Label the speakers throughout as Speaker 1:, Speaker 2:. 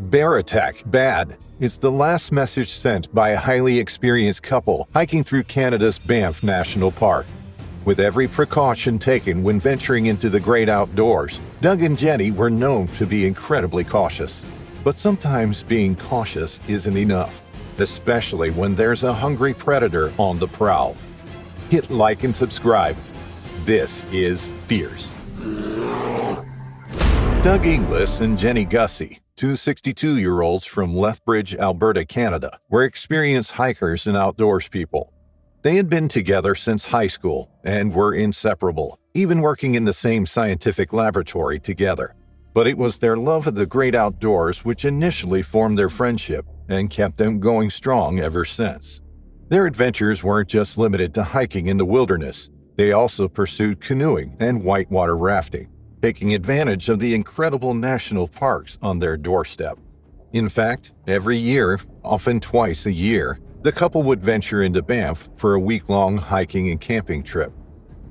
Speaker 1: Bear attack, bad, is the last message sent by a highly experienced couple hiking through Canada's Banff National Park. With every precaution taken when venturing into the great outdoors, Doug and Jenny were known to be incredibly cautious. But sometimes being cautious isn't enough, especially when there's a hungry predator on the prowl. Hit like and subscribe. This is Fierce. Doug Inglis and Jenny Gusse, two 62-year-olds from Lethbridge, Alberta, Canada, were experienced hikers and outdoors people. They had been together since high school and were inseparable, even working in the same scientific laboratory together. But it was their love of the great outdoors which initially formed their friendship and kept them going strong ever since. Their adventures weren't just limited to hiking in the wilderness. They also pursued canoeing and whitewater rafting, taking advantage of the incredible national parks on their doorstep. In fact, every year, often twice a year, the couple would venture into Banff for a week-long hiking and camping trip.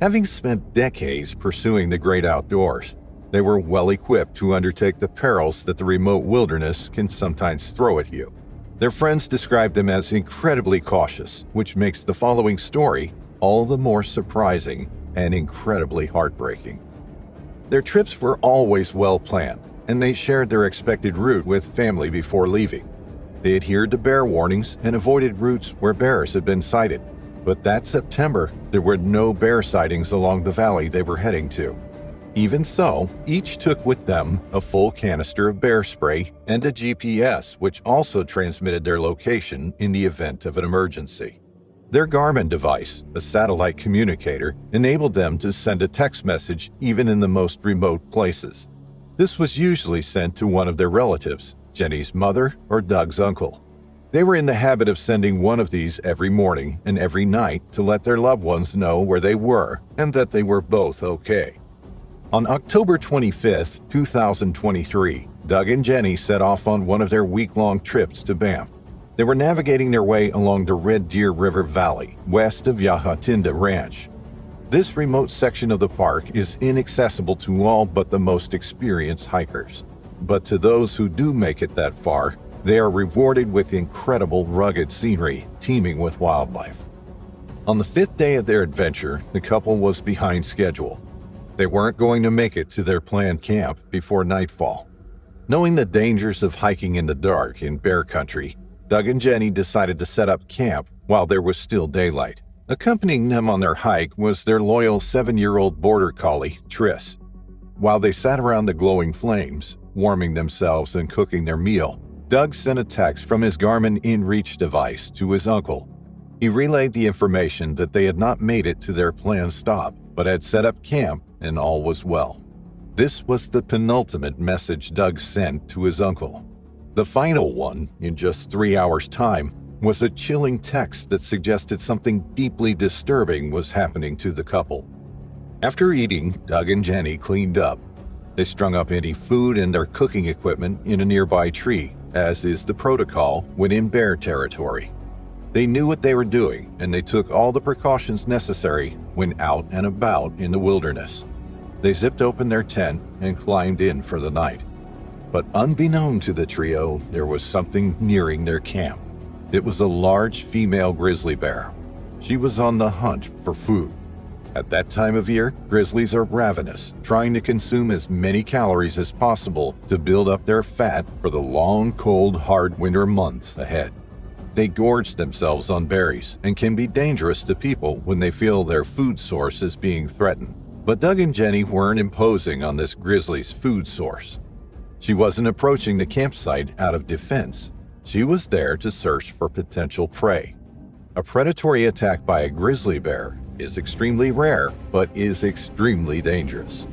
Speaker 1: Having spent decades pursuing the great outdoors, they were well equipped to undertake the perils that the remote wilderness can sometimes throw at you. Their friends described them as incredibly cautious, which makes the following story all the more surprising and incredibly heartbreaking. Their trips were always well planned, and they shared their expected route with family before leaving. They adhered to bear warnings and avoided routes where bears had been sighted. But that September, there were no bear sightings along the valley they were heading to. Even so, each took with them a full canister of bear spray and a GPS, which also transmitted their location in the event of an emergency. Their Garmin device, a satellite communicator, enabled them to send a text message even in the most remote places. This was usually sent to one of their relatives, Jenny's mother or Doug's uncle. They were in the habit of sending one of these every morning and every night to let their loved ones know where they were and that they were both okay. On October 25, 2023, Doug and Jenny set off on one of their week-long trips to Banff. They were navigating their way along the Red Deer River Valley, west of Yahatinda Ranch. This remote section of the park is inaccessible to all but the most experienced hikers. But to those who do make it that far, they are rewarded with incredible rugged scenery teeming with wildlife. On the fifth day of their adventure, the couple was behind schedule. They weren't going to make it to their planned camp before nightfall. Knowing the dangers of hiking in the dark in bear country, Doug and Jenny decided to set up camp while there was still daylight. Accompanying them on their hike was their loyal 7-year-old border collie, Triss. While they sat around the glowing flames, warming themselves and cooking their meal, Doug sent a text from his Garmin InReach device to his uncle. He relayed the information that they had not made it to their planned stop, but had set up camp and all was well. This was the penultimate message Doug sent to his uncle. The final one, in just 3 hours' time, was a chilling text that suggested something deeply disturbing was happening to the couple. After eating, Doug and Jenny cleaned up. They strung up any food and their cooking equipment in a nearby tree, as is the protocol when in bear territory. They knew what they were doing, and they took all the precautions necessary when out and about in the wilderness. They zipped open their tent and climbed in for the night. But unbeknown to the trio, there was something nearing their camp. It was a large female grizzly bear. She was on the hunt for food. At that time of year, grizzlies are ravenous, trying to consume as many calories as possible to build up their fat for the long, cold, hard winter months ahead. They gorge themselves on berries and can be dangerous to people when they feel their food source is being threatened. But Doug and Jenny weren't imposing on this grizzly's food source. She wasn't approaching the campsite out of defense. She was there to search for potential prey. A predatory attack by a grizzly bear is extremely rare, but is extremely dangerous.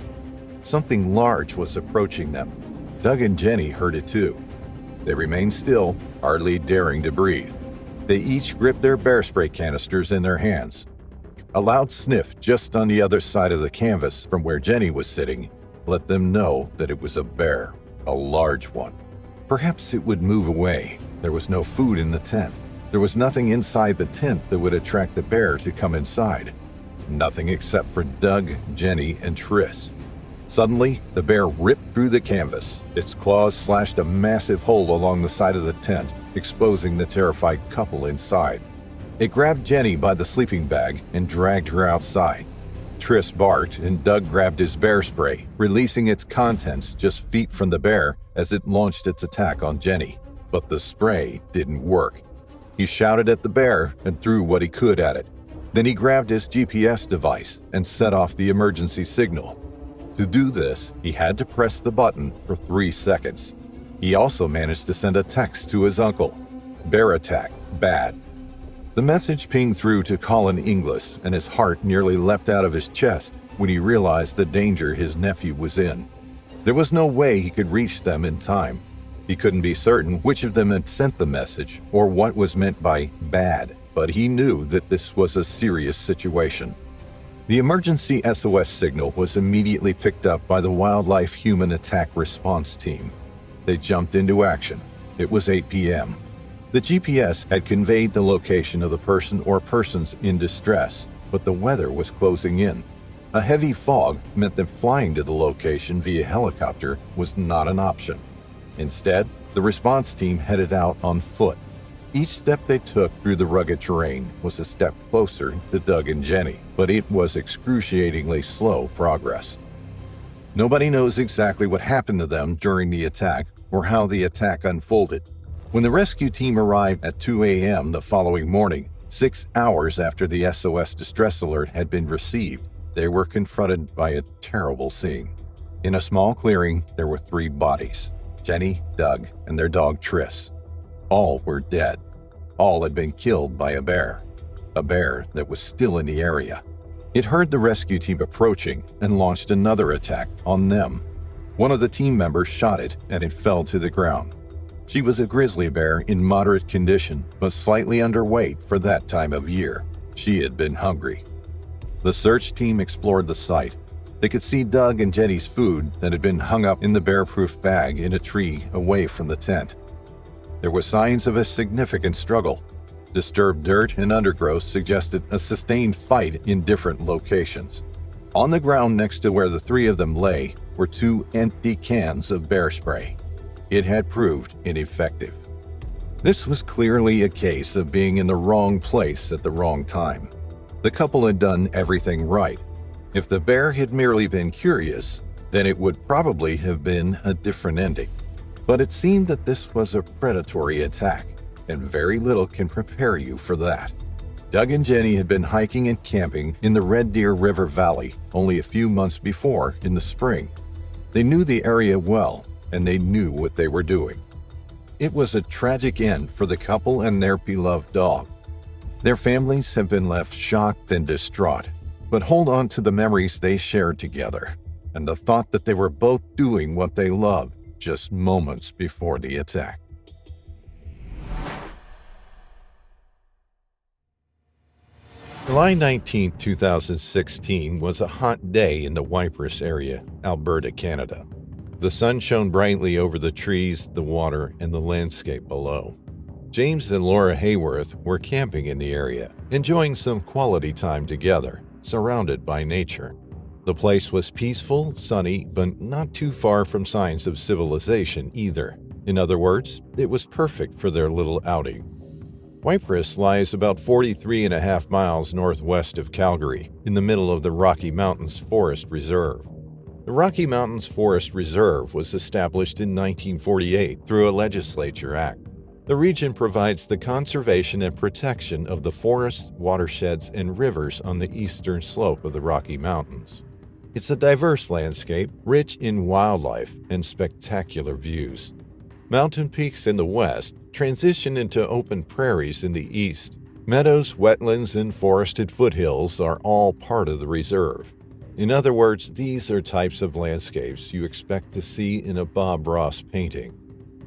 Speaker 1: Something large was approaching them. Doug and Jenny heard it too. They remained still, hardly daring to breathe. They each gripped their bear spray canisters in their hands. A loud sniff just on the other side of the canvas from where Jenny was sitting let them know that it was a bear, a large one. Perhaps it would move away. There was no food in the tent. There was nothing inside the tent that would attract the bear to come inside. Nothing except for Doug, Jenny, and Triss. Suddenly, the bear ripped through the canvas. Its claws slashed a massive hole along the side of the tent, exposing the terrified couple inside. It grabbed Jenny by the sleeping bag and dragged her outside. Tris barked and Doug grabbed his bear spray, releasing its contents just feet from the bear as it launched its attack on Jenny. But the spray didn't work. He shouted at the bear and threw what he could at it. Then he grabbed his GPS device and set off the emergency signal. To do this, he had to press the button for 3 seconds. He also managed to send a text to his uncle. Bear attack, bad. The message pinged through to Colin Inglis, and his heart nearly leapt out of his chest when he realized the danger his nephew was in. There was no way he could reach them in time. He couldn't be certain which of them had sent the message or what was meant by bad, but he knew that this was a serious situation. The emergency SOS signal was immediately picked up by the Wildlife Human Attack Response Team. They jumped into action. It was 8 p.m. The GPS had conveyed the location of the person or persons in distress, but the weather was closing in. A heavy fog meant that flying to the location via helicopter was not an option. Instead, the response team headed out on foot. Each step they took through the rugged terrain was a step closer to Doug and Jenny, but it was excruciatingly slow progress. Nobody knows exactly what happened to them during the attack or how the attack unfolded. When the rescue team arrived at 2 a.m. the following morning, 6 hours after the SOS distress alert had been received, they were confronted by a terrible scene. In a small clearing, there were 3 bodies: Jenny, Doug, and their dog Tris. All were dead. All had been killed by a bear that was still in the area. It heard the rescue team approaching and launched another attack on them. One of the team members shot it and it fell to the ground. She was a grizzly bear in moderate condition, but slightly underweight for that time of year. She had been hungry. The search team explored the site. They could see Doug and Jenny's food that had been hung up in the bear-proof bag in a tree away from the tent. There were signs of a significant struggle. Disturbed dirt and undergrowth suggested a sustained fight in different locations. On the ground next to where the 3 of them lay were 2 empty cans of bear spray. It had proved ineffective. This was clearly a case of being in the wrong place at the wrong time. The couple had done everything right. If the bear had merely been curious, then it would probably have been a different ending. But it seemed that this was a predatory attack, and very little can prepare you for that. Doug and Jenny had been hiking and camping in the Red Deer River Valley only a few months before in the spring. They knew the area well, and they knew what they were doing. It was a tragic end for the couple and their beloved dog. Their families have been left shocked and distraught, but hold on to the memories they shared together, and the thought that they were both doing what they loved just moments before the attack. July 19, 2016 was a hot day in the Ypres area, Alberta, Canada. The sun shone brightly over the trees, the water, and the landscape below. James and Laura Hayworth were camping in the area, enjoying some quality time together, surrounded by nature. The place was peaceful, sunny, but not too far from signs of civilization either. In other words, it was perfect for their little outing. Ypres lies about 43.5 miles northwest of Calgary, in the middle of the Rocky Mountains Forest Reserve. The Rocky Mountains Forest Reserve was established in 1948 through a legislature act. The region provides the conservation and protection of the forests, watersheds, and rivers on the eastern slope of the Rocky Mountains. It's a diverse landscape, rich in wildlife and spectacular views. Mountain peaks in the west transition into open prairies in the east. Meadows, wetlands, and forested foothills are all part of the reserve. In other words, these are types of landscapes you expect to see in a Bob Ross painting.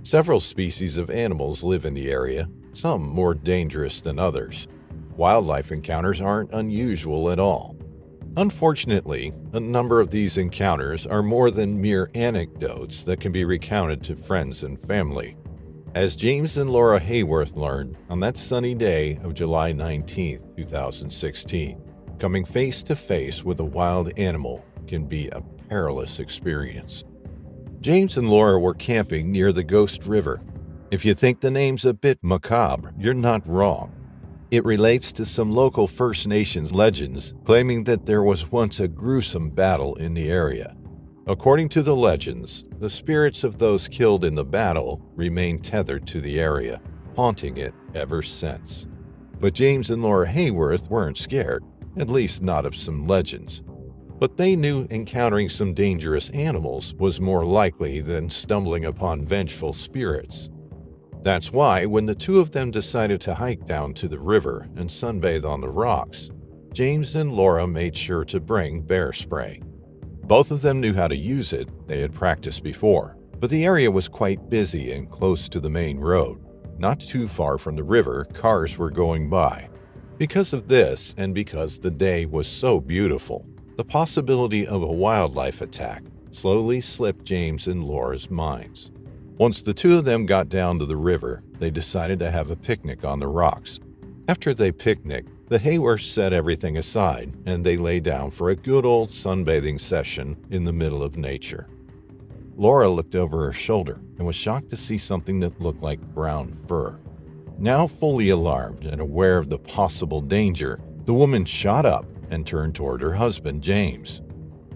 Speaker 1: Several species of animals live in the area, some more dangerous than others. Wildlife encounters aren't unusual at all. Unfortunately, a number of these encounters are more than mere anecdotes that can be recounted to friends and family. As James and Laura Hayworth learned on that sunny day of July 19, 2016, coming face to face with a wild animal can be a perilous experience. James and Laura were camping near the Ghost River. If you think the name's a bit macabre, you're not wrong. It relates to some local First Nations legends claiming that there was once a gruesome battle in the area. According to the legends, the spirits of those killed in the battle remain tethered to the area, haunting it ever since. But James and Laura Hayworth weren't scared, at least not of some legends. But they knew encountering some dangerous animals was more likely than stumbling upon vengeful spirits. That's why when the two of them decided to hike down to the river and sunbathe on the rocks, James and Laura made sure to bring bear spray. Both of them knew how to use it, they had practiced before, but the area was quite busy and close to the main road. Not too far from the river, cars were going by. Because of this, and because the day was so beautiful, the possibility of a wildlife attack slowly slipped James and Laura's minds. Once the two of them got down to the river, they decided to have a picnic on the rocks. After they picnicked, the Hayworths set everything aside and they lay down for a good old sunbathing session in the middle of nature. Laura looked over her shoulder and was shocked to see something that looked like brown fur. Now fully alarmed and aware of the possible danger, the woman shot up and turned toward her husband, James.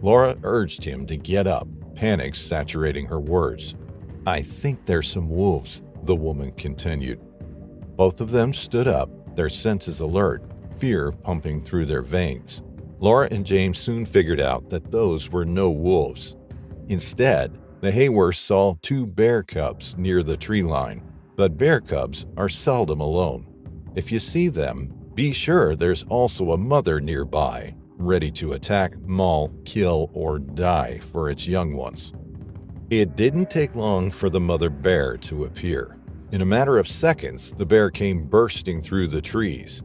Speaker 1: Laura urged him to get up, panic saturating her words. "I think there's some wolves," the woman continued. Both of them stood up, their senses alert, fear pumping through their veins. Laura and James soon figured out that those were no wolves. Instead, the Hayworths saw two bear cubs near the tree line, but bear cubs are seldom alone. If you see them, be sure there's also a mother nearby, ready to attack, maul, kill, or die for its young ones. It didn't take long for the mother bear to appear. In a matter of seconds, the bear came bursting through the trees.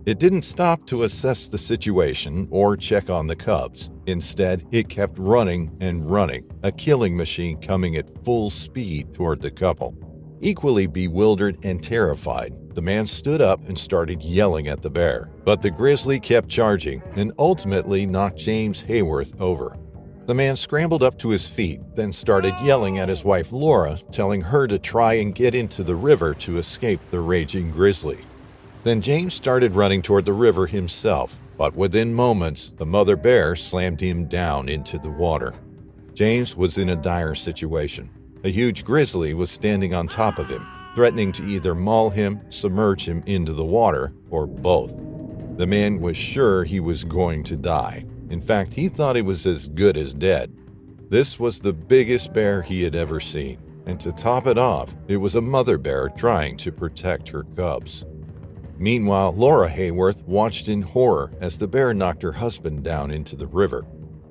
Speaker 1: It didn't stop to assess the situation or check on the cubs. Instead, it kept running and running, a killing machine coming at full speed toward the couple. Equally bewildered and terrified, the man stood up and started yelling at the bear. But the grizzly kept charging and ultimately knocked James Hayworth over. The man scrambled up to his feet, then started yelling at his wife Laura, telling her to try and get into the river to escape the raging grizzly. Then James started running toward the river himself, but within moments, the mother bear slammed him down into the water. James was in a dire situation. A huge grizzly was standing on top of him, threatening to either maul him, submerge him into the water, or both. The man was sure he was going to die. In fact, he thought he was as good as dead. This was the biggest bear he had ever seen, and to top it off, it was a mother bear trying to protect her cubs. Meanwhile, Laura Hayworth watched in horror as the bear knocked her husband down into the river.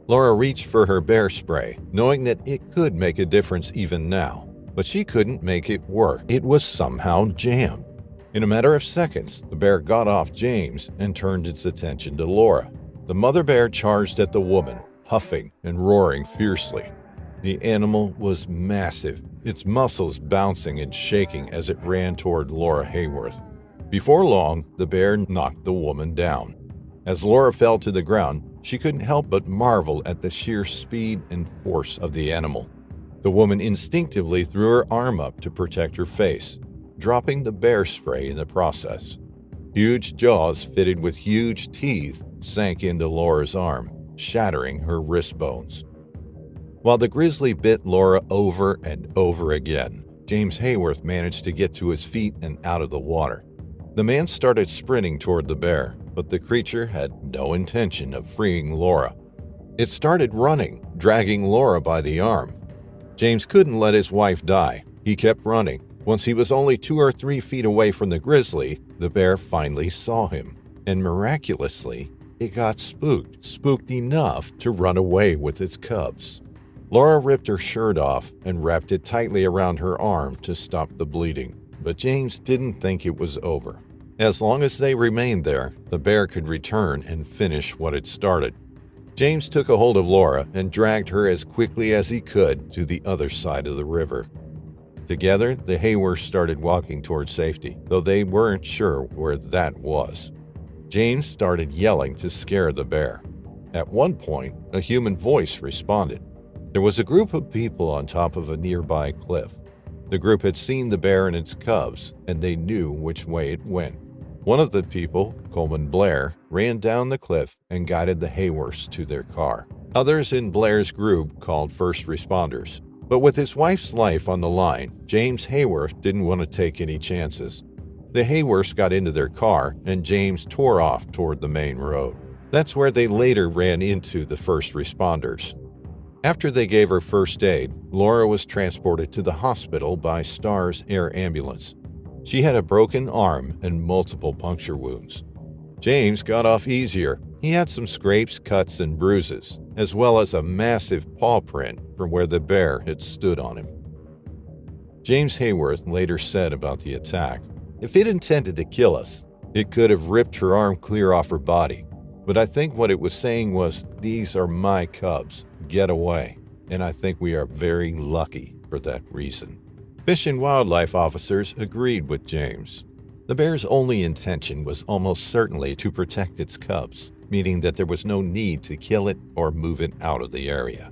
Speaker 1: Laura reached for her bear spray, knowing that it could make a difference even now, but she couldn't make it work. It was somehow jammed. In a matter of seconds, the bear got off James and turned its attention to Laura. The mother bear charged at the woman, huffing and roaring fiercely. The animal was massive, its muscles bouncing and shaking as it ran toward Laura Hayworth. Before long, the bear knocked the woman down. As Laura fell to the ground, she couldn't help but marvel at the sheer speed and force of the animal. The woman instinctively threw her arm up to protect her face, dropping the bear spray in the process. Huge jaws fitted with huge teeth sank into Laura's arm, shattering her wrist bones. While the grizzly bit Laura over and over again, James Hayworth managed to get to his feet and out of the water. The man started sprinting toward the bear, but the creature had no intention of freeing Laura. It started running, dragging Laura by the arm. James couldn't let his wife die. He kept running. Once he was only 2 or 3 feet away from the grizzly, the bear finally saw him, and miraculously, it got spooked enough to run away with its cubs. Laura ripped her shirt off and wrapped it tightly around her arm to stop the bleeding, but James didn't think it was over. As long as they remained there, the bear could return and finish what it started. James took a hold of Laura and dragged her as quickly as he could to the other side of the river. Together, the Hayworths started walking toward safety, though they weren't sure where that was. James started yelling to scare the bear. At one point, a human voice responded. There was a group of people on top of a nearby cliff. The group had seen the bear and its cubs, and they knew which way it went. One of the people, Coleman Blair, ran down the cliff and guided the Hayworths to their car. Others in Blair's group called first responders. But with his wife's life on the line, James Hayworth didn't want to take any chances. The Hayworths got into their car, and James tore off toward the main road. That's where they later ran into the first responders. After they gave her first aid, Laura was transported to the hospital by Star's air ambulance. She had a broken arm and multiple puncture wounds. James got off easier. He had some scrapes, cuts, and bruises, as well as a massive paw print from where the bear had stood on him. James Hayworth later said about the attack, "If it intended to kill us, it could have ripped her arm clear off her body. But I think what it was saying was, these are my cubs, get away. And I think we are very lucky for that reason." Fish and wildlife officers agreed with James. The bear's only intention was almost certainly to protect its cubs, meaning that there was no need to kill it or move it out of the area.